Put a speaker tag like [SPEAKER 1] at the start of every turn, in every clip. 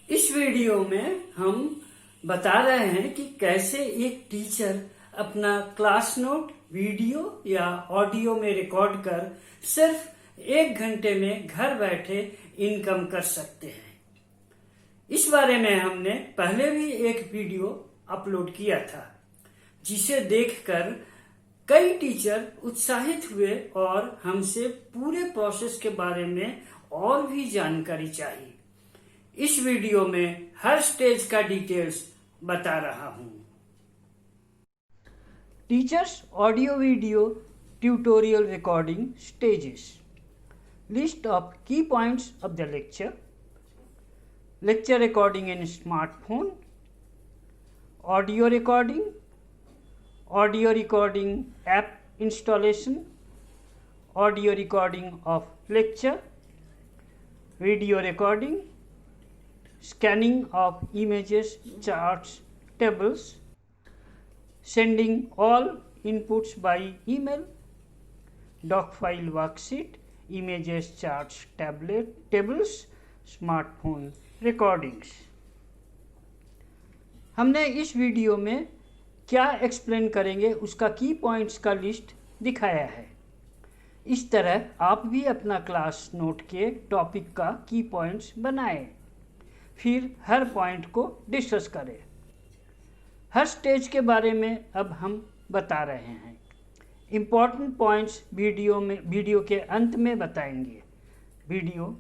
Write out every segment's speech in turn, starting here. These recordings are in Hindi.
[SPEAKER 1] इस वीडियो में हम बता रहे हैं कि कैसे एक टीचर अपना क्लास नोट वीडियो या ऑडियो में रिकॉर्ड कर सिर्फ 1 घंटे में घर बैठे इनकम कर सकते हैं। इस बारे में हमने पहले भी एक वीडियो अपलोड किया था, जिसे देखकर कई टीचर उत्साहित हुए और हमसे पूरे प्रोसेस के बारे में और भी जानकारी चाहिए। इस वीडियो में हर स्टेज का डिटेल्स बता रहा हूं। Teachers audio video tutorial recording stages, list of key points of the lecture, lecture recording in smartphone, audio recording, audio recording app installation, audio recording of lecture, video recording, scanning of images, charts, tables, sending all inputs by email, doc file worksheet, images, charts, tables, smartphone recordings। हमने इस वीडियो में क्या एक्सप्लेन करेंगे उसका की पॉइंट्स का लिस्ट दिखाया है। इस तरह आप भी अपना क्लास नोट के टॉपिक का की पॉइंट्स बनाएं, फिर हर पॉइंट को डिस्कस करें। हर स्टेज के बारे में अब हम बता रहे हैं। इम्पॉर्टेंट पॉइंट्स वीडियो के अंत में बताएंगे। वीडियो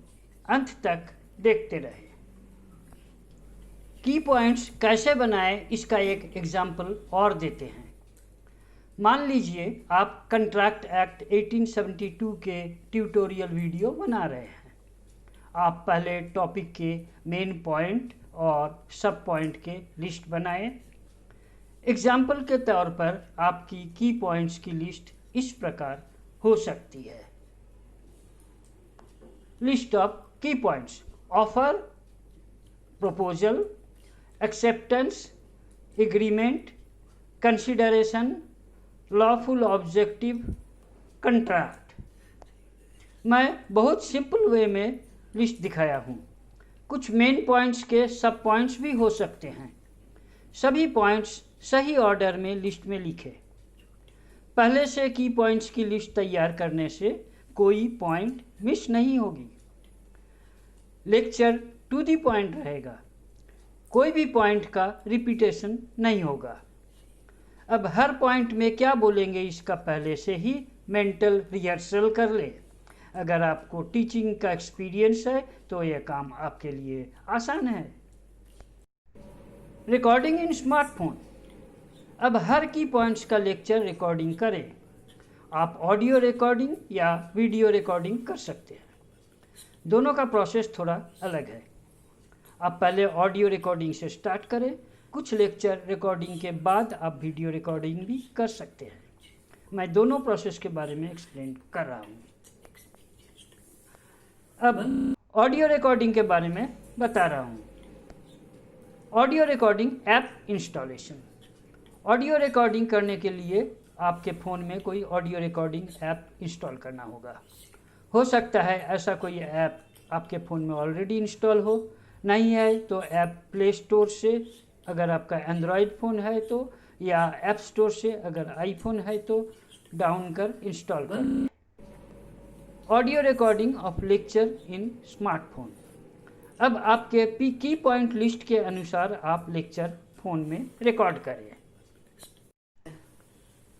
[SPEAKER 1] अंत तक देखते रहें। की पॉइंट्स कैसे बनाएं इसका एक एग्जाम्पल और देते हैं। मान लीजिए आप कंट्रैक्ट एक्ट 1872 के ट्यूटोरियल वीडियो बना रहे हैं। आप पहले टॉपिक के मेन पॉइंट और सब पॉइंट के लिस्ट बनाएं। एग्जाम्पल के तौर पर आपकी की पॉइंट्स की लिस्ट इस प्रकार हो सकती है। List of key points: offer, proposal, acceptance, agreement, consideration, lawful objective, contract। मैं बहुत सिंपल वे में लिस्ट दिखाया हूँ। कुछ मेन पॉइंट्स के सब पॉइंट्स भी हो सकते हैं। सभी पॉइंट्स सही ऑर्डर में लिस्ट में लिखे। पहले से की पॉइंट्स की लिस्ट तैयार करने से कोई पॉइंट मिस नहीं होगी। लेक्चर टू द पॉइंट रहेगा, कोई भी पॉइंट का रिपीटेशन नहीं होगा। अब हर पॉइंट में क्या बोलेंगे इसका पहले से ही मेंटल रिहर्सल कर ले। अगर आपको टीचिंग का एक्सपीरियंस है तो यह काम आपके लिए आसान है। रिकॉर्डिंग इन स्मार्टफोन: अब हर की पॉइंट्स का लेक्चर रिकॉर्डिंग करें। आप ऑडियो रिकॉर्डिंग या वीडियो रिकॉर्डिंग कर सकते हैं। दोनों का प्रोसेस थोड़ा अलग है। आप पहले ऑडियो रिकॉर्डिंग से स्टार्ट करें। कुछ लेक्चर रिकॉर्डिंग के बाद आप वीडियो रिकॉर्डिंग भी कर सकते हैं। मैं दोनों प्रोसेस के बारे में एक्सप्लेन कर रहा हूँ। अब ऑडियो रिकॉर्डिंग के बारे में बता रहा हूँ। Audio recording app installation: audio recording करने के लिए आपके फ़ोन में कोई ऑडियो रिकॉर्डिंग ऐप इंस्टॉल करना होगा। हो सकता है ऐसा कोई ऐप आपके फ़ोन में ऑलरेडी इंस्टॉल हो, नहीं है तो ऐप प्ले स्टोर से, अगर आपका एंड्रॉयड फ़ोन है तो, या ऐप स्टोर से अगर आईफोन है तो डाउन कर इंस्टॉल कर। Audio recording of lecture in smartphone: अब आपके की पॉइंट लिस्ट के अनुसार आप लेक्चर फ़ोन में रिकॉर्ड करें।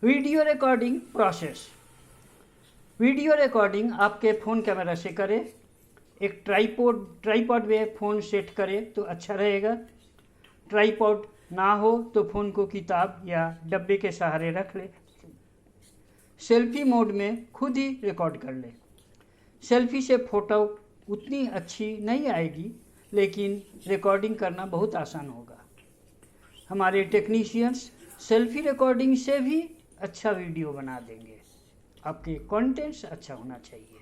[SPEAKER 1] Video recording process: video recording आपके फ़ोन कैमरा से करें। एक ट्राईपॉड में फ़ोन सेट करें तो अच्छा रहेगा। ट्राईपॉड ना हो तो फ़ोन को किताब या डब्बे के सहारे रख ले। सेल्फी मोड में खुद ही रिकॉर्ड कर ले। सेल्फी से फ़ोटो उतनी अच्छी नहीं आएगी, लेकिन रिकॉर्डिंग करना बहुत आसान होगा। हमारे टेक्नीशियंस सेल्फी रिकॉर्डिंग से भी अच्छा वीडियो बना देंगे। आपके कंटेंट्स अच्छा होना चाहिए।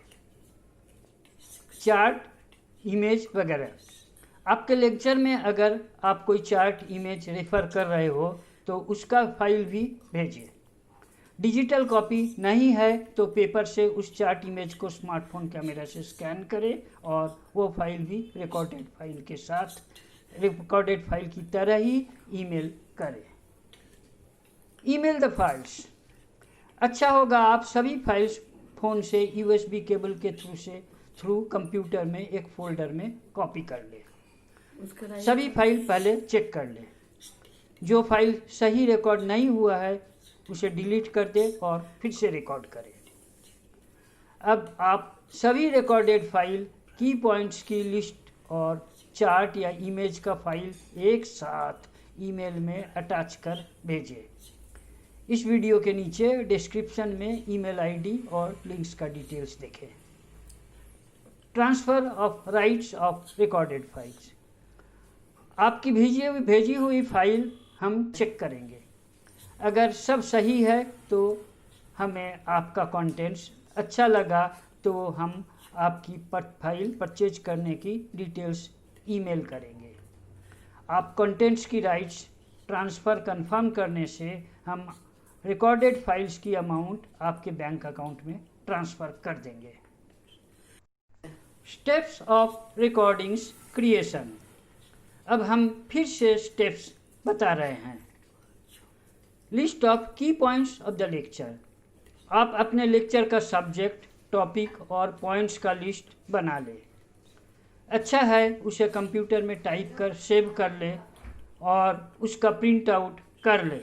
[SPEAKER 1] चार्ट, इमेज वगैरह: आपके लेक्चर में अगर आप कोई चार्ट, इमेज रेफर कर रहे हो तो उसका फाइल भी भेजिए। डिजिटल कॉपी नहीं है तो पेपर से उस चार्ट इमेज को स्मार्टफोन कैमरा से स्कैन करें और वो फाइल भी रिकॉर्डेड फाइल के साथ रिकॉर्डेड फाइल की तरह ही ईमेल करें। Email the files. अच्छा होगा आप सभी फाइल्स फ़ोन से USB केबल के थ्रू कंप्यूटर में एक फोल्डर में कॉपी कर ले। सभी फाइल पहले चेक कर ले। जो फाइल सही रिकॉर्ड नहीं हुआ है उसे डिलीट कर दे और फिर से रिकॉर्ड करें। अब आप सभी रिकॉर्डेड फाइल की पॉइंट्स की लिस्ट और चार्ट या इमेज का फाइल एक साथ ईमेल में अटैच कर भेजें। इस वीडियो के नीचे डिस्क्रिप्शन में ईमेल आईडी और लिंक्स का डिटेल्स देखें। Transfer of rights of recorded files. आपकी भेजी हुई फाइल हम चेक करेंगे। अगर सब सही है तो हमें आपका कंटेंट्स अच्छा लगा तो हम आपकी फाइल परचेज करने की डिटेल्स ईमेल करेंगे। आप कंटेंट्स की राइट्स ट्रांसफ़र कंफर्म करने से हम रिकॉर्डेड फाइल्स की अमाउंट आपके बैंक अकाउंट में ट्रांसफ़र कर देंगे। Steps of recordings creation. अब हम फिर से स्टेप्स बता रहे हैं। List of key points of the lecture. आप अपने लेक्चर का सब्जेक्ट, टॉपिक और पॉइंट्स का लिस्ट बना लें। अच्छा है उसे कंप्यूटर में टाइप कर सेव कर ले और उसका प्रिंट आउट कर ले।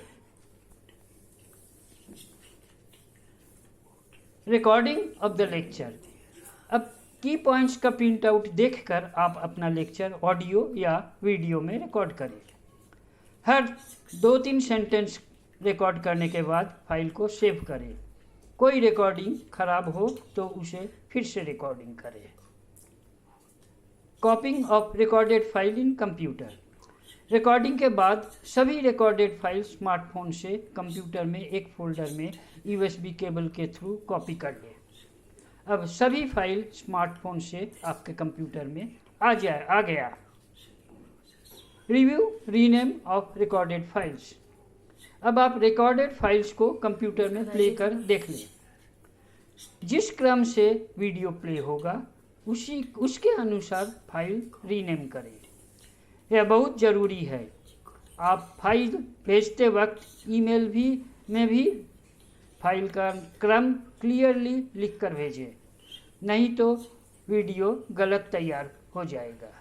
[SPEAKER 1] Recording of the lecture. अब की पॉइंट्स का प्रिंट आउट देखकर आप अपना लेक्चर ऑडियो या वीडियो में रिकॉर्ड करें। हर 2-3 सेंटेंस रिकॉर्ड करने के बाद फाइल को सेव करें। कोई रिकॉर्डिंग खराब हो तो उसे फिर से रिकॉर्डिंग करें। कॉपिंग of recorded file in computer. Recording के बाद सभी रिकॉर्डेड फाइल स्मार्टफोन से कंप्यूटर में एक फोल्डर में USB केबल के थ्रू कॉपी कर ले। अब सभी फाइल स्मार्टफोन से आपके कंप्यूटर में आ गया। Review rename of recorded files. अब आप रिकॉर्डेड फाइल्स को कंप्यूटर में प्ले कर देख लें। जिस क्रम से वीडियो प्ले होगा उसके अनुसार फाइल रीनेम करें। यह बहुत ज़रूरी है। आप फाइल भेजते वक्त ईमेल में भी फाइल का क्रम क्लियरली लिख कर भेजें, नहीं तो वीडियो गलत तैयार हो जाएगा।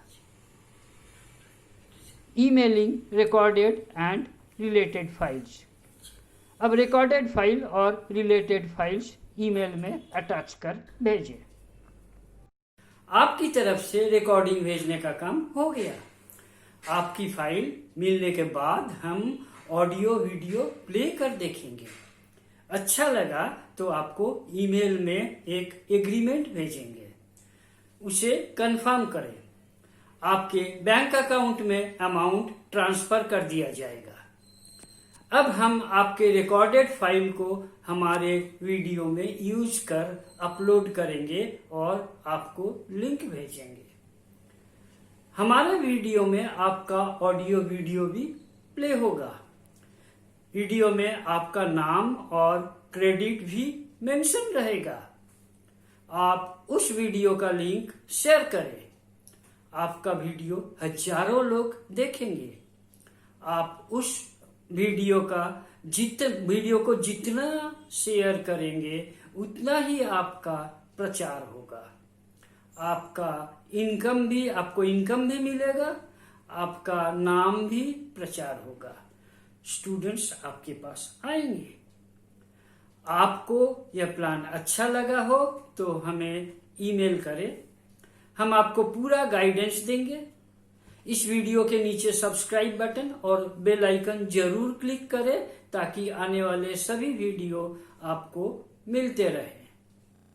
[SPEAKER 1] Emailing recorded and related files. अब रिकॉर्डेड फाइल और रिलेटेड फाइल्स ईमेल में अटैच कर भेजें। आपकी तरफ से रिकॉर्डिंग भेजने का काम हो गया। आपकी फाइल मिलने के बाद हम ऑडियो वीडियो प्ले कर देखेंगे। अच्छा लगा तो आपको ईमेल में एक एग्रीमेंट भेजेंगे, उसे कंफर्म करें। आपके बैंक अकाउंट में अमाउंट ट्रांसफर कर दिया जाएगा। अब हम आपके रिकॉर्डेड फाइल को हमारे वीडियो में यूज कर अपलोड करेंगे और आपको लिंक भेजेंगे। हमारे वीडियो में आपका ऑडियो वीडियो भी प्ले होगा। वीडियो में आपका नाम और क्रेडिट भी मेंशन रहेगा। आप उस वीडियो का लिंक शेयर करें। आपका वीडियो हजारों लोग देखेंगे। आप उस वीडियो को जितना शेयर करेंगे उतना ही आपका प्रचार होगा। आपको इनकम भी मिलेगा, आपका नाम भी प्रचार होगा, स्टूडेंट्स आपके पास आएंगे। आपको यह प्लान अच्छा लगा हो तो हमें ईमेल करें, हम आपको पूरा गाइडेंस देंगे। इस वीडियो के नीचे सब्सक्राइब बटन और बेल आइकन जरूर क्लिक करें ताकि आने वाले सभी वीडियो आपको मिलते रहे।